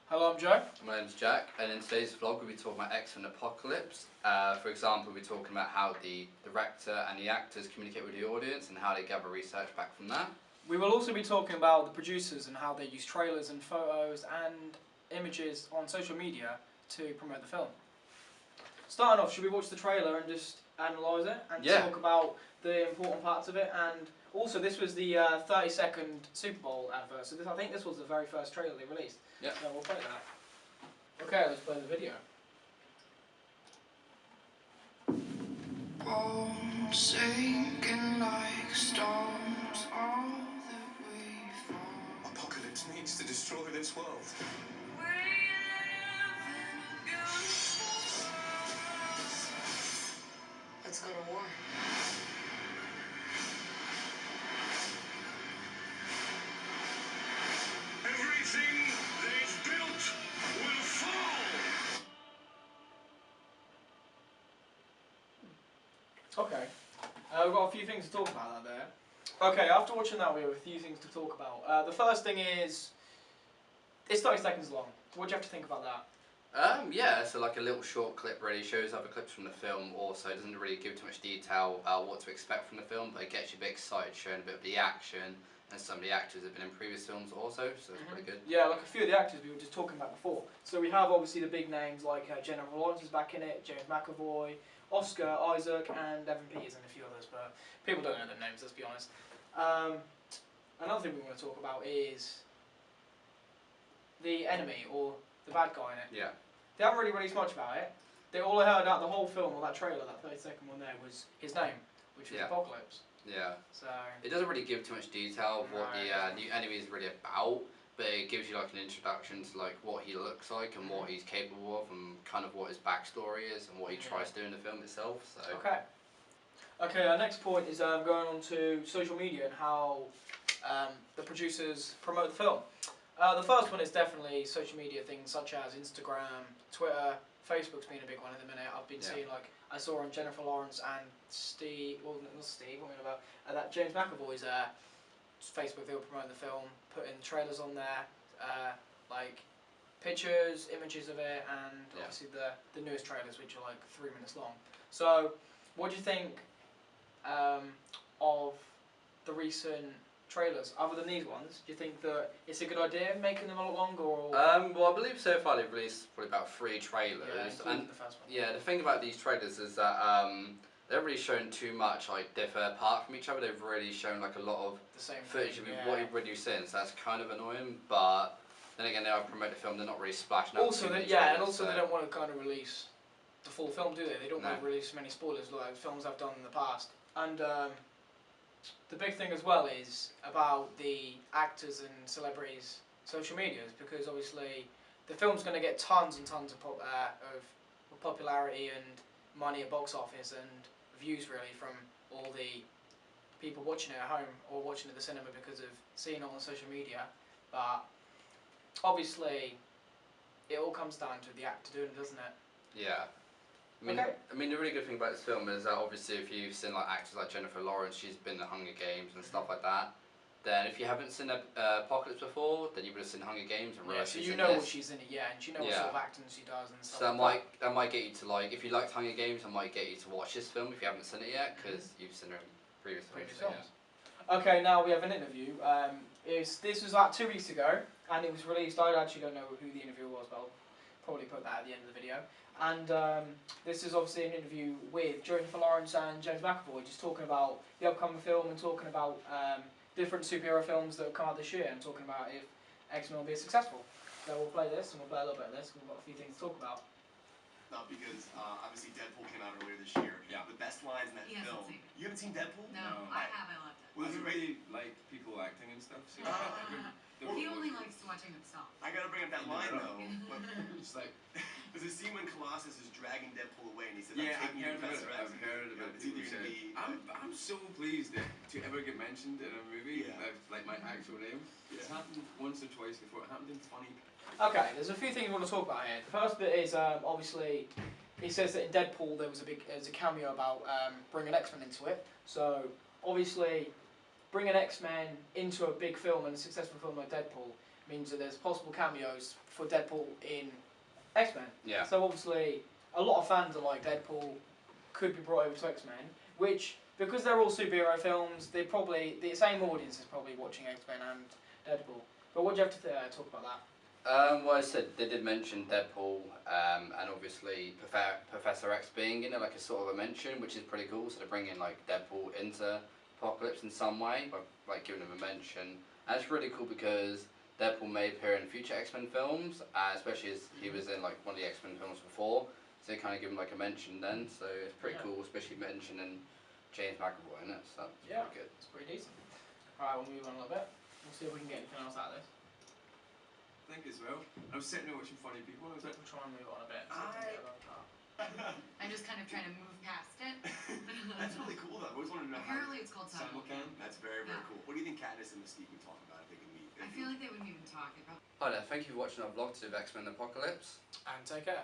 Hello, I'm Joe. My name's Jack, and in today's vlog we'll be talking about X-Men Apocalypse. For example, we'll be talking about how the director and the actors communicate with the audience and how they gather research back from that. We will also be talking about the producers and how they use trailers and photos and images on social media to promote the film. Starting off, should we watch the trailer and just analyse it and talk about the important parts of it? And also, this was the 30-second Super Bowl advert, so I think this was the very first trailer they released. Yeah. So we'll play that. Okay, let's play the video. Bones sinking like stones, all that we fall. Apocalypse needs to destroy this world. We live in a beautiful world. Let's go to war. Everything they've built will fall. Okay, we've got a few things to talk about out there. Okay, after watching that we have a few things to talk about. The first thing is, it's 30 seconds long. What do you have to think about that? Yeah, so like a little short clip really shows other clips from the film. Also, it doesn't really give too much detail about what to expect from the film, but it gets you a bit excited, showing a bit of the action, and some of the actors have been in previous films also, so it's pretty good. Yeah, like a few of the actors we were just talking about before. So we have obviously the big names like Jennifer Lawrence is back in it, James McAvoy, Oscar Isaac, and Evan Peters, and a few others, but people don't know their names, let's be honest. Another thing we want to talk about is the enemy, or the bad guy in it. Yeah. They haven't really released much about it. All I heard out the whole film, or that trailer, that 30-second one there, was his name, which was Apocalypse. Yeah. So it doesn't really give too much detail of what the new enemy is really about, but it gives you like an introduction to like what he looks like and what he's capable of, and kind of what his backstory is and what he tries to do in the film itself. So. Okay. Okay, our next point is going on to social media and how the producers promote the film. The first one is definitely social media things such as Instagram, Twitter, Facebook's been a big one at the minute. I've been seeing, like, I saw on Jennifer Lawrence and Steve, well not Steve, what am I about, that James McAvoy's Facebook, they were promoting the film, putting trailers on there, like pictures, images of it, and obviously the newest trailers, which are like 3 minutes long. So, what do you think of the recent trailers, other than these ones? Do you think that it's a good idea making them a lot longer? Or? Well, I believe so far they've released probably about 3 trailers. Yeah, and the first one. Yeah, the thing about these trailers is that they haven't really shown too much like differ apart from each other. They've really shown like a lot of the same footage of what you've already seen, so that's kind of annoying. But then again, they are promoting the film; they're not really splashing out. Also, they don't want to kind of release the full film, do they? They don't want to release many spoilers like films I've done in the past. And the big thing as well is about the actors and celebrities' social medias, because obviously the film's going to get tons and tons of popularity and money at box office and views really from all the people watching it at home or watching it at the cinema because of seeing it on social media. But obviously it all comes down to the actor doing it, doesn't it? Yeah. I mean, the really good thing about this film is that obviously if you've seen like actors like Jennifer Lawrence, she's been in the Hunger Games and stuff like that. Then if you haven't seen Apocalypse before, then you would have seen Hunger Games and realised so you know what she's in it, and you know what sort of acting she does and stuff. So that might get you to like, if you liked Hunger Games, that might get you to watch this film if you haven't seen it yet, because you've seen her in previous films. Yeah. Okay, now we have an interview. This was like 2 weeks ago, and it was released. I actually don't know who the interviewer was, but I'll probably put that at the end of the video. And this is obviously an interview with Jennifer Lawrence and James McAvoy, just talking about the upcoming film and talking about different superhero films that have come out this year, and talking about if X-Men will be successful. So we'll play this, and we'll play a little bit of this, we've got a few things to talk about. Not because obviously Deadpool came out earlier this year. Yeah. The best lines in that film. You haven't seen Deadpool? No, I have. I loved it. Was it really like people acting and stuff? So he only likes watching himself. I gotta bring up that line though. It's like there's a scene when Colossus is dragging Deadpool away, and he says, I've heard about it. I'm so pleased to ever get mentioned in a movie like my actual name. It's happened once or twice before. It happened in Funny. Okay, there's a few things we want to talk about here. The first bit is obviously he says that in Deadpool there was a cameo about bringing X-Men into it. So obviously bringing X-Men into a big film and a successful film like Deadpool means that there's possible cameos for Deadpool in X-Men. Yeah. So obviously, a lot of fans are like Deadpool could be brought over to X-Men, which, because they're all superhero films, the same audience is probably watching X-Men and Deadpool. But what do you have to talk about that? Well, I said they did mention Deadpool, and obviously Professor X being in it, like a sort of a mention, which is pretty cool. So they're bringing like Deadpool into Apocalypse in some way, by like giving him a mention. And it's really cool because Deadpool may appear in future X-Men films, especially as he was in like one of the X-Men films before. So they kind of give him like a mention then. So it's pretty cool, especially mentioning James McAvoy in it. So that's pretty good. It's pretty decent. Alright, we'll move on a little bit. We'll see if we can get anything else out of this. I think as well. I was sitting there watching funny people and I was like, We'll try and move on a bit. So we can get around that. I'm just kind of trying to move past it. That's really cool though. I've always wanted to know Apparently it's called how simulcam. That's very, very Yeah. cool. What do you think Katniss and Mystique would talk about if they could meet? I feel like they wouldn't even talk. They'd probably Hi there, thank you for watching our vlog to X-Men Apocalypse. And take care.